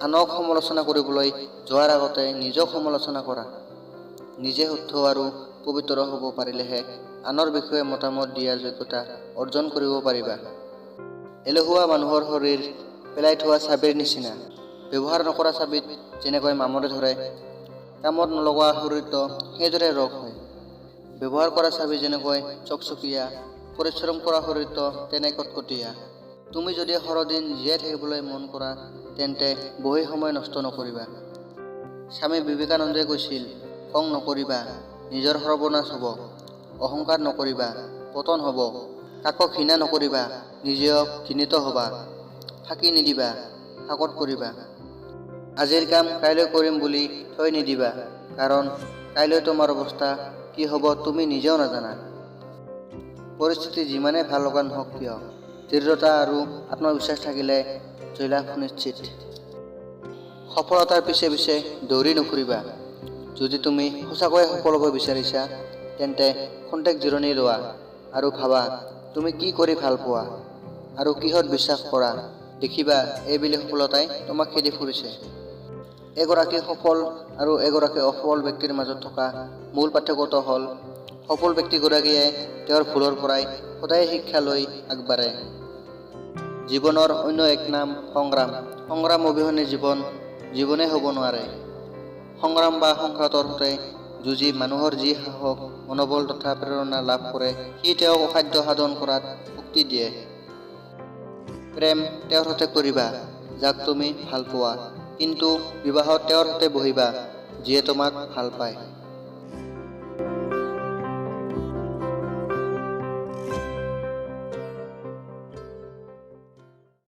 আনক সমালোচনা কৰিবলৈ যোৱাৰ আগতে নিজক সমালোচনা কৰা। নিজে শুদ্ধ আৰু পবিত্ৰ হ'ব পাৰিলেহে আনৰ বিষয়ে মতামত দিয়াৰ যোগ্যতা অৰ্জন কৰিব পাৰিবা। এলেহুৱা মানুহৰ শৰীৰ পেলাই থোৱা চাবিৰ নিচিনা। ব্যৱহাৰ নকৰা চাবিত যেনেকৈ মামৰে ধৰে, কামত নলগোৱা শৰীৰটো সেইদৰে ৰোগ হয়। ব্যৱহাৰ কৰা চাবি যেনেকৈ চকচকীয়া, পৰিশ্ৰম কৰা শৰীৰটো তেনে কটকটীয়া। তুমি যদি সৰদিন জীয়াই থাকিবলৈ মন কৰা তেন্তে বহি সময় নষ্ট নকৰিবা। স্বামী বিবেকানন্দই কৈছিল, খং নকৰিবা, নিজৰ সৰ্বনাশ হ'ব। অহংকাৰ নকৰিবা, পতন হ'ব। কাকো ঘৃণা নকৰিবা, নিজেও ঘৃণিত হ'বা। ফাঁকি নিদিবা, ফাঁকত কৰিবা। আজিৰ কাম কাইলৈ কৰিম বুলি থৈ নিদিবা, কাৰণ কাইলৈ তোমাৰ অৱস্থা কি হ'ব তুমি নিজেও নাজানা। পৰিস্থিতি যিমানে ভাল লগা নহওক কিয়, দৃঢ়তা আৰু আত্মবিশ্বাস থাকিলে জয়লাভ নিশ্চিত। সফলতাৰ পিছে পিছে দৌৰি নুফুৰিবা। যদি তুমি সঁচাকৈয়ে সফল হ'ব বিচাৰিছা তেন্তে খন্তেক জিৰণি লোৱা আৰু ভাবা তুমি কি কৰি ভাল পোৱা আৰু কিহত বিশ্বাস কৰা। দেখিবা এইবেলি সফলতাই তোমাক খেদি ফুৰিছে। এগৰাকী সফল আৰু এগৰাকী অসফল ব্যক্তিৰ মাজত থকা মূল পাৰ্থক্যটো হ'ল সফল ব্যক্তিগৰাকীয়ে তেওঁৰ ভুলৰ পৰাই সদায় শিক্ষা লৈ আগবাঢ়ে। জীৱনৰ অন্য এক নাম সংগ্ৰাম। সংগ্ৰাম অবিহনে জীৱনেই হ'ব নোৱাৰে। সংগ্ৰাম বা সংঘাতৰ সৈতে যুঁজি মানুহৰ যি সাহস, মনোবল তথা প্ৰেৰণা লাভ কৰে সি তেওঁক অসাধ্য সাধন কৰাত শক্তি দিয়ে। প্ৰেম তেওঁৰ সৈতে কৰিবা যাক তুমি ভাল পোৱা, কিন্তু বিবাহত তেওঁৰ সৈতে বহিবা যিয়ে তোমাক ভাল পায়।